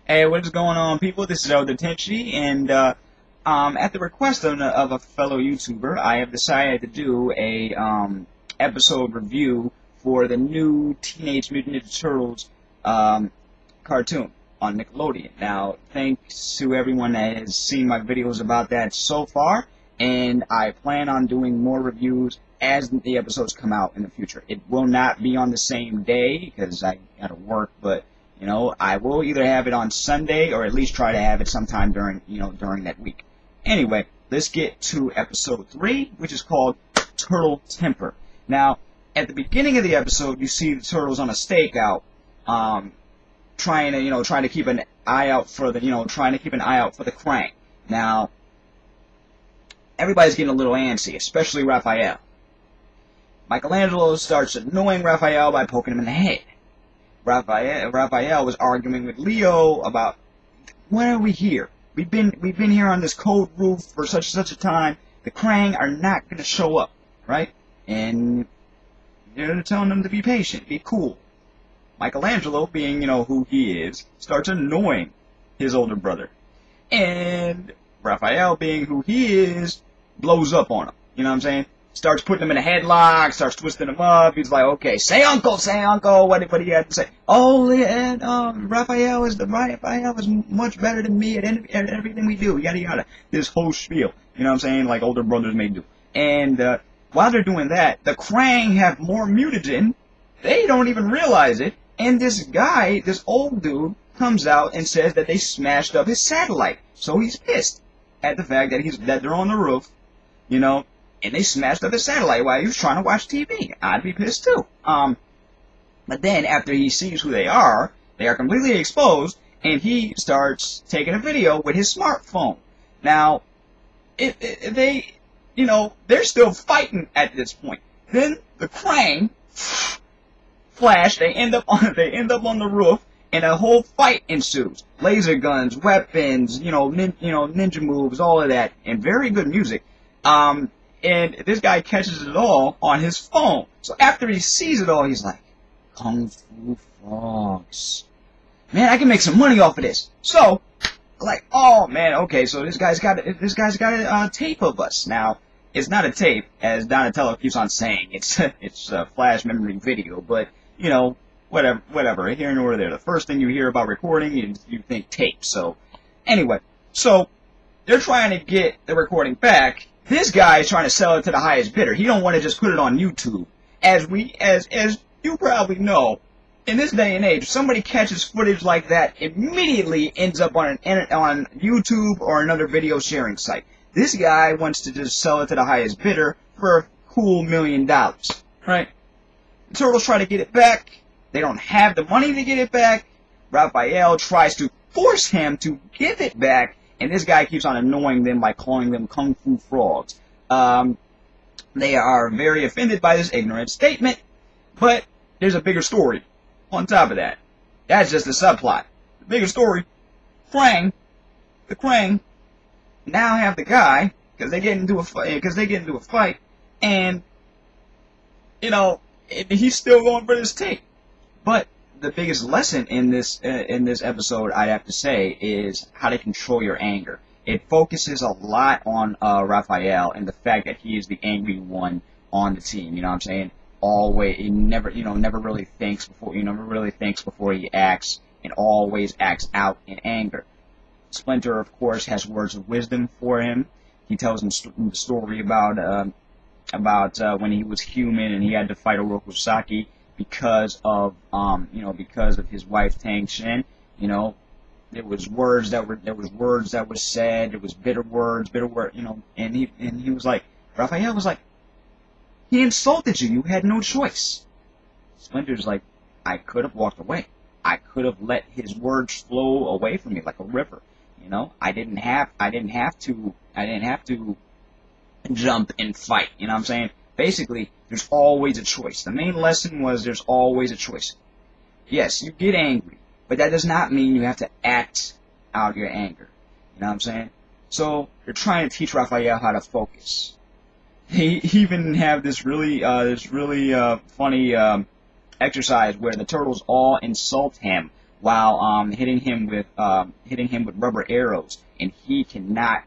Hey, what is going on, people? This is Elder Tenchi, and at the request of a fellow YouTuber, I have decided to do a episode review for the new Teenage Mutant Ninja Turtles cartoon on Nickelodeon. Now, thanks to everyone that has seen my videos about that so far, and I plan on doing more reviews as the episodes come out in the future. It will not be on the same day because I gotta work, but you know, I will either have it on Sunday or at least try to have it sometime during, during that week. Anyway, let's get to episode 3, which is called Turtle Temper. Now, at the beginning of the episode, you see the turtles on a stakeout, trying to keep an eye out for the, Krang. Now, everybody's getting a little antsy, especially Raphael. Michelangelo starts annoying Raphael by poking him in the head. Raphael was arguing with Leo about, why are we here? We've been here on this cold roof for such and such a time. The Krang are not going to show up, right? And they're telling them to be patient, be cool. Michelangelo, being, who he is, starts annoying his older brother. And Raphael, being who he is, blows up on him. You know what I'm saying? Starts putting him in a headlock, starts twisting him up. He's like, okay, say uncle, what do you have to say? Oh, and Raphael is much better than me at everything we do, yada yada. This whole spiel, you know what I'm saying, like older brothers may do. And while they're doing that, the Krang have more mutagen. They don't even realize it. And this guy, this old dude, comes out and says that they smashed up his satellite. So he's pissed at the fact that they're on the roof, and they smashed up his satellite while he was trying to watch TV. I'd be pissed too. But then after he sees who they are completely exposed, and he starts taking a video with his smartphone. Now, they're still fighting at this point. Then the Krang flash. They end up on the roof, and a whole fight ensues. Laser guns, weapons, ninja moves, all of that, and very good music. And this guy catches it all on his phone. So after he sees it all, he's like, Kung Fu Frogs. Man, I can make some money off of this. So, like, oh man, okay, so this guy's got a tape of us. Now, it's not a tape, as Donatello keeps on saying. It's a flash memory video, but, whatever, here and over there. The first thing you hear about recording, you think tape. So, anyway, so they're trying to get the recording back. This guy is trying to sell it to the highest bidder. He don't want to just put it on YouTube. As you probably know, in this day and age, if somebody catches footage like that, immediately ends up on YouTube or another video sharing site. This guy wants to just sell it to the highest bidder for a cool $1 million, right? The Turtles try to get it back. They don't have the money to get it back. Raphael tries to force him to give it back. And this guy keeps on annoying them by calling them Kung Fu Frogs. They are very offended by this ignorant statement, but there's a bigger story on top of that. That's just a subplot. The bigger story, the Krang, now have the guy, because they get into a fight, and, he's still going for this tape. But the biggest lesson in this episode, I have to say, is how to control your anger. It focuses a lot on Raphael and the fact that he is the angry one on the team. You know what I'm saying? Always, he never really thinks before he acts, and always acts out in anger. Splinter, of course, has words of wisdom for him. He tells him the story about when he was human and he had to fight Oroku Saki because of his wife Tang Shen. There was words that were said. There was bitter words, and he was like, Raphael was like, he insulted you. You had no choice. Splinter's like, I could have walked away. I could have let his words flow away from me like a river. I didn't have to jump and fight. You know what I'm saying? Basically, there's always a choice. The main lesson was there's always a choice. Yes, you get angry, but that does not mean you have to act out your anger. You know what I'm saying? So, they're trying to teach Raphael how to focus. They even have this really funny exercise where the turtles all insult him while hitting him with rubber arrows, and he cannot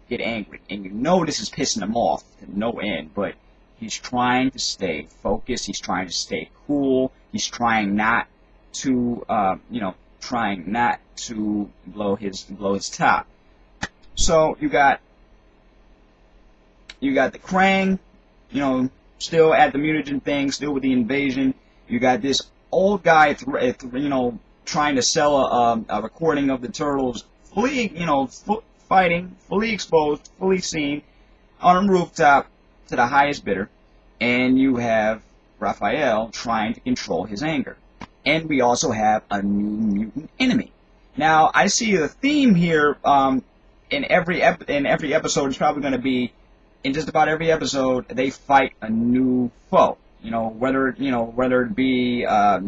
get angry. And you know this is pissing him off to no end, but he's trying to stay focused. He's trying to stay cool. He's trying not to, blow his top. So you got the Krang, still at the mutagen thing, still with the invasion. You got this old guy, trying to sell a recording of the Turtles, fully, fighting, fully exposed, fully seen, on a rooftop to the highest bidder. And you have Raphael trying to control his anger. And we also have a new mutant enemy. Now, I see the theme here in every episode is probably going to be, in just about every episode, they fight a new foe. Whether it be a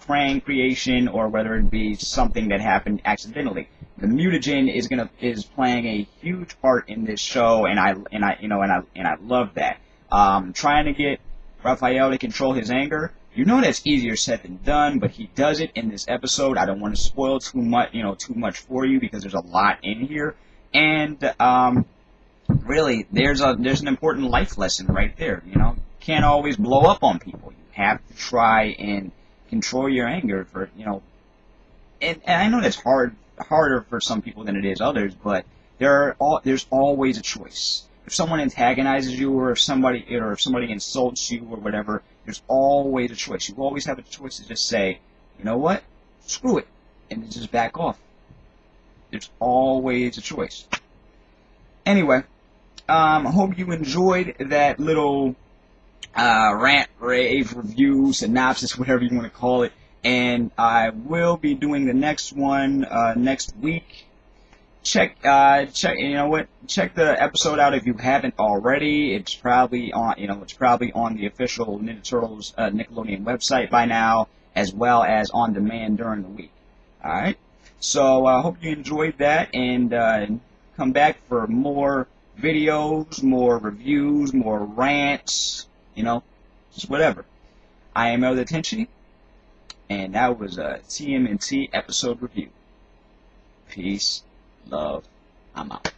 Krang creation, or whether it be something that happened accidentally. The mutagen is playing a huge part in this show, and I love that. Trying to get Raphael to control his anger, that's easier said than done, but he does it in this episode. I don't want to spoil too much for you, because there's a lot in here, and really, there's an important life lesson right there. Can't always blow up on people. You have to try and control your anger and I know that's harder for some people than it is others, but there's always a choice. If someone antagonizes you, or if somebody insults you or whatever, there's always a choice. You always have a choice to just say, you know what, screw it, and just back off. There's always a choice. Anyway, hope you enjoyed that little rant, rave, review, synopsis, whatever you want to call it. And I will be doing the next one next week. Check the episode out if you haven't already. It's probably on the official Ninja Turtles Nickelodeon website by now, as well as on demand during the week. All right. So I hope you enjoyed that, and come back for more videos, more reviews, more rants, just whatever. I am Elder Tenchi, and that was a TMNT episode review. Peace, love, I'm out.